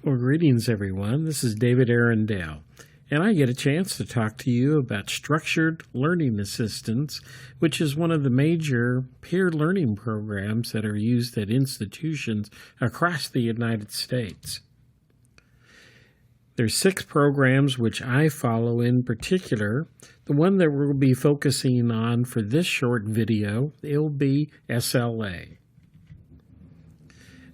Well, greetings, everyone. This is David Arundel, and I get a chance to talk to you about Structured Learning Assistance, which is one of the major peer learning programs that are used at institutions across the United States. There's 6 programs which I follow in particular. The one that we'll be focusing on for this short video, it'll be SLA.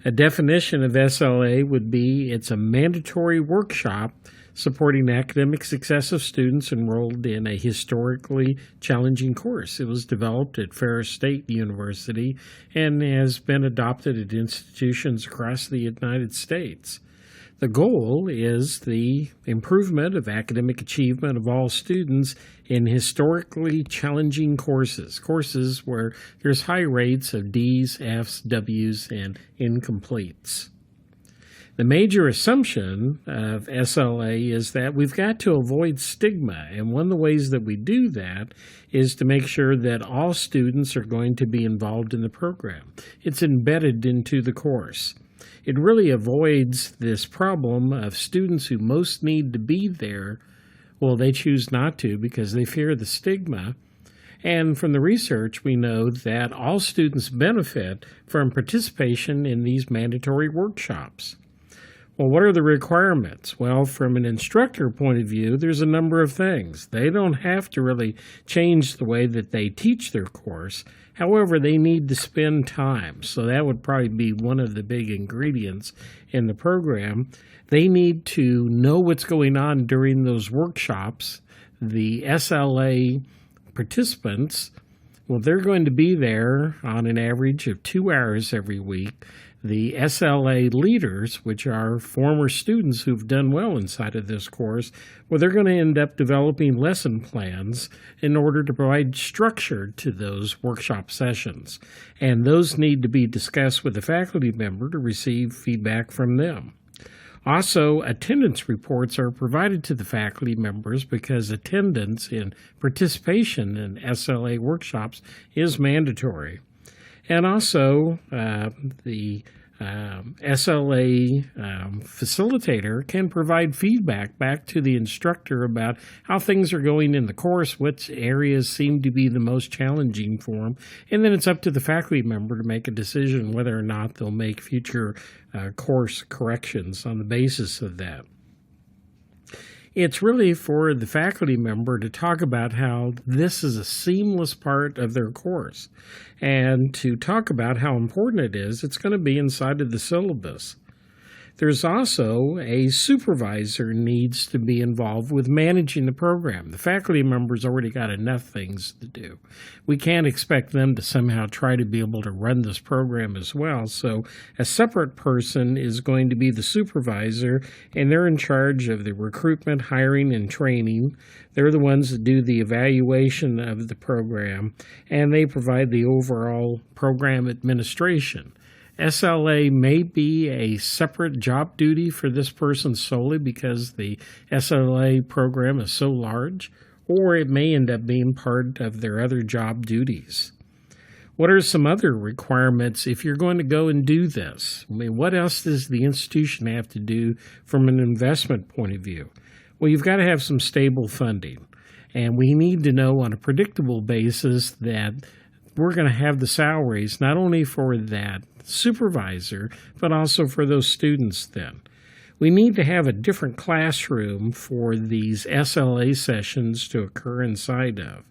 A definition of SLA would be it's a mandatory workshop supporting academic success of students enrolled in a historically challenging course. It was developed at Ferris State University and has been adopted at institutions across the United States. The goal is the improvement of academic achievement of all students in historically challenging courses where there's high rates of D's, F's, W's, and incompletes. The major assumption of SLA is that we've got to avoid stigma, and one of the ways that we do that is to make sure that all students are going to be involved in the program. It's embedded into the course. It really avoids this problem of students who most need to be there, well, they choose not to because they fear the stigma. And from the research, we know that all students benefit from participation in these mandatory workshops. Well, what are the requirements? Well, from an instructor point of view, there's a number of things. They don't have to really change the way that they teach their course. However, they need to spend time. So that would probably be one of the big ingredients in the program. They need to know what's going on during those workshops. The SLA participants, well, they're going to be there on an average of 2 hours every week. The SLA leaders, which are former students who've done well inside of this course, well, they're going to end up developing lesson plans in order to provide structure to those workshop sessions. And those need to be discussed with the faculty member to receive feedback from them. Also, attendance reports are provided to the faculty members because attendance and participation in SLA workshops is mandatory. And also, the SLA facilitator can provide feedback back to the instructor about how things are going in the course, which areas seem to be the most challenging for them, and then it's up to the faculty member to make a decision whether or not they'll make future course corrections on the basis of that. It's really for the faculty member to talk about how this is a seamless part of their course and to talk about how important it is. It's going to be inside of the syllabus. There's also a supervisor needs to be involved with managing the program. The faculty member's already got enough things to do. We can't expect them to somehow try to be able to run this program as well. So a separate person is going to be the supervisor, and they're in charge of the recruitment, hiring, and training. They're the ones that do the evaluation of the program, and they provide the overall program administration. SLA may be a separate job duty for this person solely because the SLA program is so large, or it may end up being part of their other job duties. What are some other requirements if you're going to go and do this? I mean, what else does the institution have to do from an investment point of view? Well, you've got to have some stable funding, and we need to know on a predictable basis that we're going to have the salaries not only for that supervisor, but also for those students then. We need to have a different classroom for these SLA sessions to occur inside of.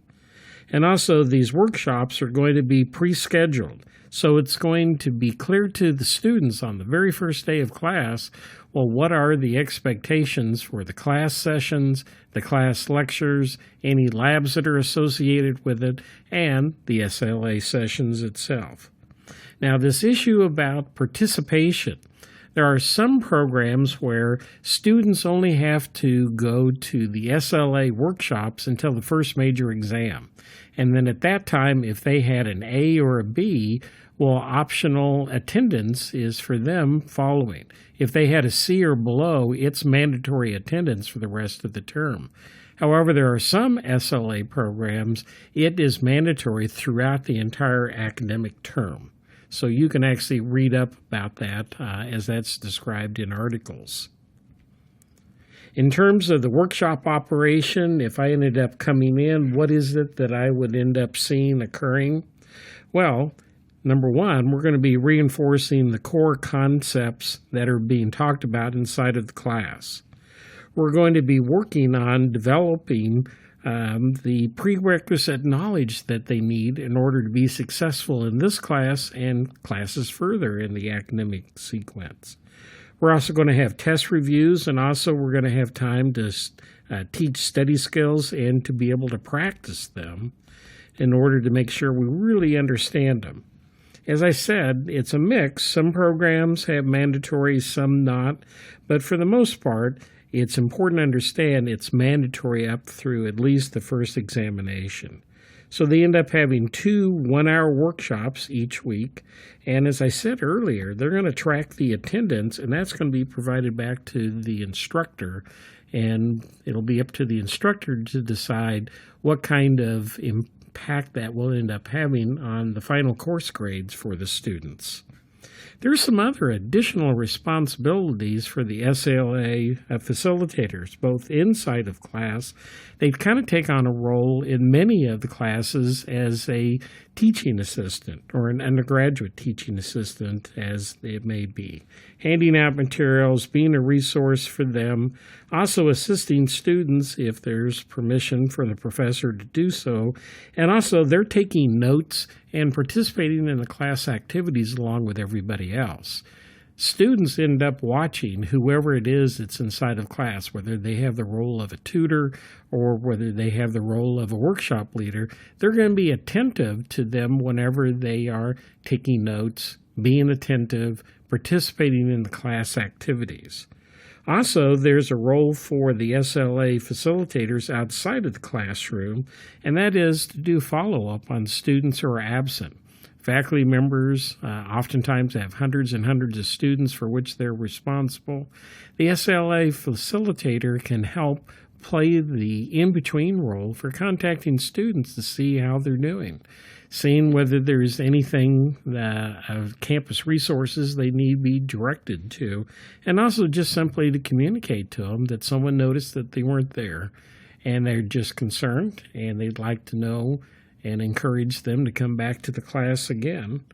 And also these workshops are going to be pre-scheduled. So it's going to be clear to the students on the very first day of class, well, what are the expectations for the class sessions, the class lectures, any labs that are associated with it, and the SLA sessions itself. Now, this issue about participation, there are some programs where students only have to go to the SLA workshops until the first major exam. And then at that time, if they had an A or a B, well, optional attendance is for them following. If they had a C or below, it's mandatory attendance for the rest of the term. However, there are some SLA programs, it is mandatory throughout the entire academic term. So you can actually read up about that as that's described in articles. In terms of the workshop operation, if I ended up coming in, what is it that I would end up seeing occurring? Well, number one, we're going to be reinforcing the core concepts that are being talked about inside of the class. We're going to be working on developing the prerequisite knowledge that they need in order to be successful in this class and classes further in the academic sequence. We're also going to have test reviews, and also we're going to have time to teach study skills and to be able to practice them in order to make sure we really understand them. As I said, it's a mix. Some programs have mandatory, some not, but for the most part, it's important to understand it's mandatory up through at least the first examination. So they end up having 2 one-hour workshops each week. And as I said earlier, they're going to track the attendance, and that's going to be provided back to the instructor. And it'll be up to the instructor to decide what kind of impact that will end up having on the final course grades for the students. There's some other additional responsibilities for the SLA facilitators, both inside of class. They kind of take on a role in many of the classes as a teaching assistant or an undergraduate teaching assistant, as it may be, handing out materials, being a resource for them, also assisting students if there's permission for the professor to do so, and also they're taking notes and participating in the class activities along with everybody else. Students end up watching whoever it is that's inside of class, whether they have the role of a tutor or whether they have the role of a workshop leader. They're going to be attentive to them whenever they are taking notes, being attentive, participating in the class activities. Also, there's a role for the SLA facilitators outside of the classroom, and that is to do follow-up on students who are absent. Faculty members oftentimes have hundreds and hundreds of students for which they're responsible. The SLA facilitator can help play the in-between role for contacting students to see how they're doing, seeing whether there's anything of campus resources they need to be directed to, and also just simply to communicate to them that someone noticed that they weren't there and they're just concerned and they'd like to know and encourage them to come back to the class again.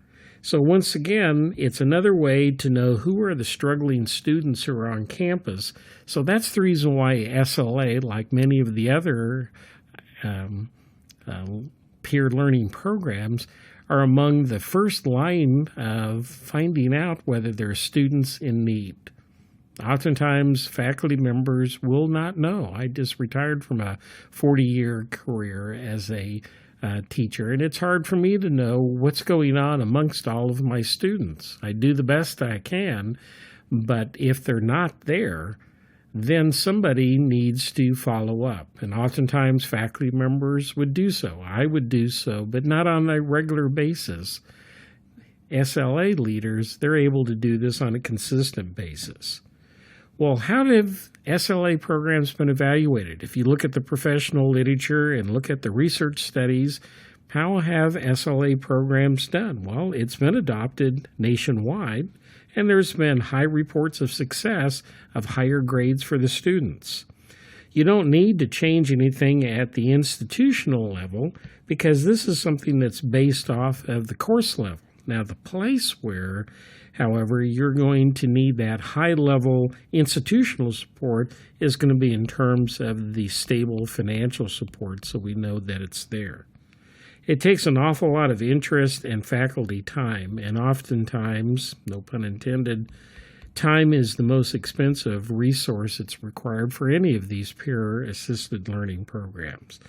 So once again, it's another way to know who are the struggling students who are on campus. So that's the reason why SLA, like many of the other peer learning programs, are among the first line of finding out whether there are students in need. Oftentimes, faculty members will not know. I just retired from a 40-year career as a teacher, and it's hard for me to know what's going on amongst all of my students. I do the best I can, but if they're not there, then somebody needs to follow up. And oftentimes faculty members would do so. I would do so, but not on a regular basis. SLA leaders, they're able to do this on a consistent basis. Well, how have SLA programs been evaluated? If you look at the professional literature and look at the research studies, how have SLA programs done? Well, it's been adopted nationwide, and there's been high reports of success of higher grades for the students. You don't need to change anything at the institutional level because this is something that's based off of the course level. Now, the place where, however, you're going to need that high-level institutional support is going to be in terms of the stable financial support, so we know that it's there. It takes an awful lot of interest and faculty time, and oftentimes, no pun intended, time is the most expensive resource that's required for any of these peer-assisted learning programs.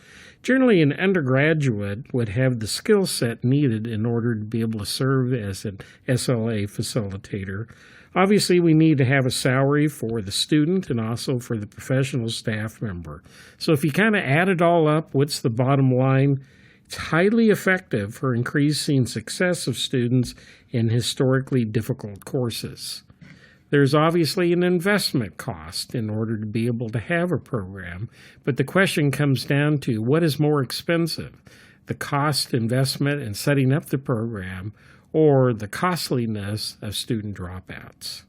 Generally, an undergraduate would have the skill set needed in order to be able to serve as an SLA facilitator. Obviously, we need to have a salary for the student and also for the professional staff member. So if you kind of add it all up, what's the bottom line? It's highly effective for increasing success of students in historically difficult courses. There's obviously an investment cost in order to be able to have a program, but the question comes down to what is more expensive, the cost investment in setting up the program or the costliness of student dropouts.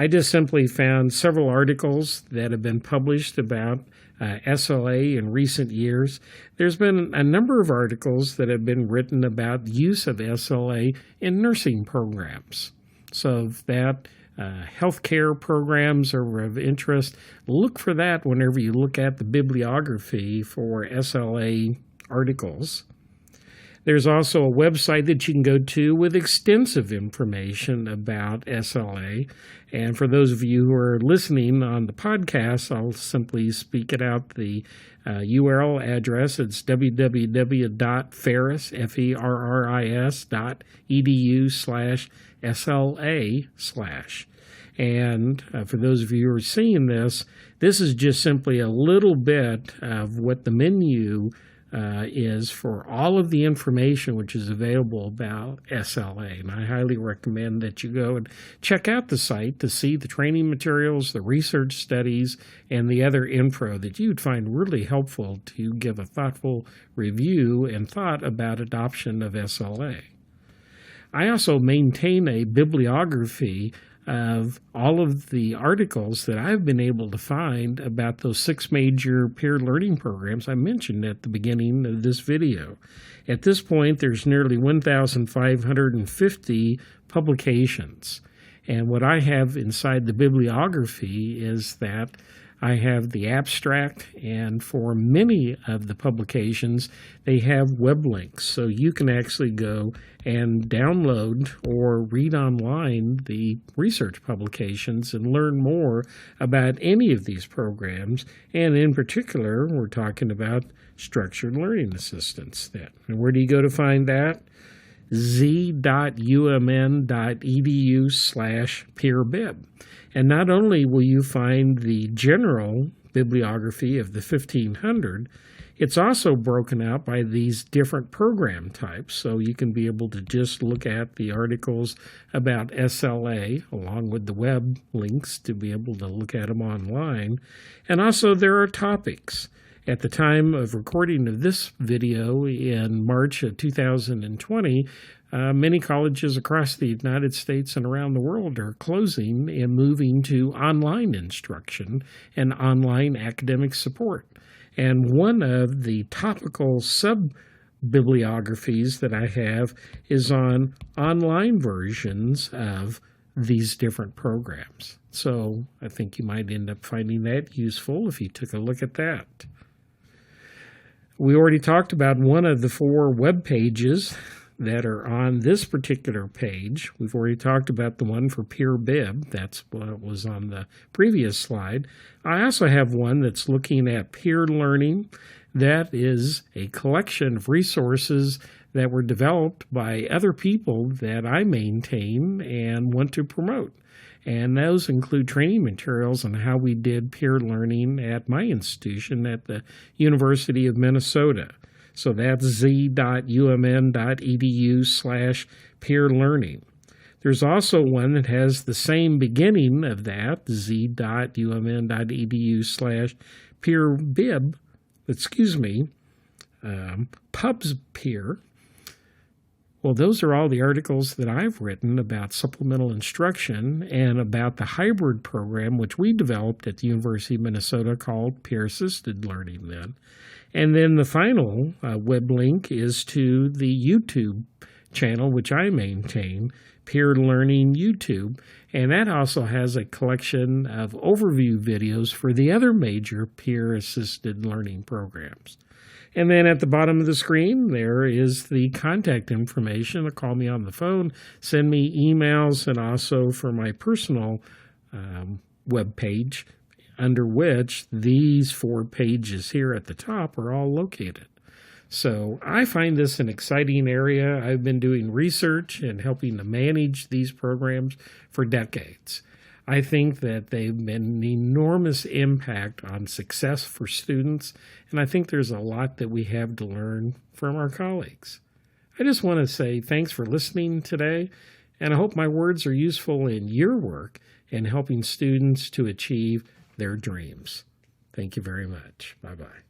I just simply found several articles that have been published about SLA in recent years. There's been a number of articles that have been written about the use of SLA in nursing programs. So if that healthcare programs are of interest, look for that whenever you look at the bibliography for SLA articles. There's also a website that you can go to with extensive information about SLA. And for those of you who are listening on the podcast, I'll simply speak it out. The URL address, it's www.ferris.edu/SLA/. And for those of you who are seeing this is just simply a little bit of what the menu is for all of the information which is available about SLA. And I highly recommend that you go and check out the site to see the training materials, the research studies, and the other info that you'd find really helpful to give a thoughtful review and thought about adoption of SLA. I also maintain a bibliography of all of the articles that I've been able to find about those 6 major peer learning programs I mentioned at the beginning of this video. At this point, there's nearly 1,550 publications. And what I have inside the bibliography is that I have the abstract, and for many of the publications, they have web links. So you can actually go and download or read online the research publications and learn more about any of these programs. And in particular, we're talking about Structured Learning Assistance. And where do you go to find that? z.umn.edu/peerbib. And not only will you find the general bibliography of the 1,500, it's also broken out by these different program types. So you can be able to just look at the articles about SLA along with the web links to be able to look at them online. And also there are topics. At the time of recording of this video in March of 2020, many colleges across the United States and around the world are closing and moving to online instruction and online academic support. And one of the topical sub-bibliographies that I have is on online versions of these different programs. So I think you might end up finding that useful if you took a look at that. We already talked about one of the 4 web pages that are on this particular page. We've already talked about the one for PeerBib. That's what was on the previous slide. I also have one that's looking at peer learning. That is a collection of resources that were developed by other people that I maintain and want to promote. And those include training materials on how we did peer learning at my institution at the University of Minnesota. So that's z.umn.edu/peer learning. There's also one that has the same beginning of that, z.umn.edu/peerbib, pubs peer. Well, those are all the articles that I've written about supplemental instruction and about the hybrid program, which we developed at the University of Minnesota called Peer-Assisted Learning then. And then the final web link is to the YouTube channel, which I maintain, Peer Learning YouTube. And that also has a collection of overview videos for the other major peer-assisted learning programs. And then at the bottom of the screen, there is the contact information. Call me on the phone, send me emails, and also for my personal web page, under which these 4 pages here at the top are all located. So I find this an exciting area. I've been doing research and helping to manage these programs for decades. I think that they've been an enormous impact on success for students, and I think there's a lot that we have to learn from our colleagues. I just want to say thanks for listening today, and I hope my words are useful in your work in helping students to achieve their dreams. Thank you very much. Bye-bye.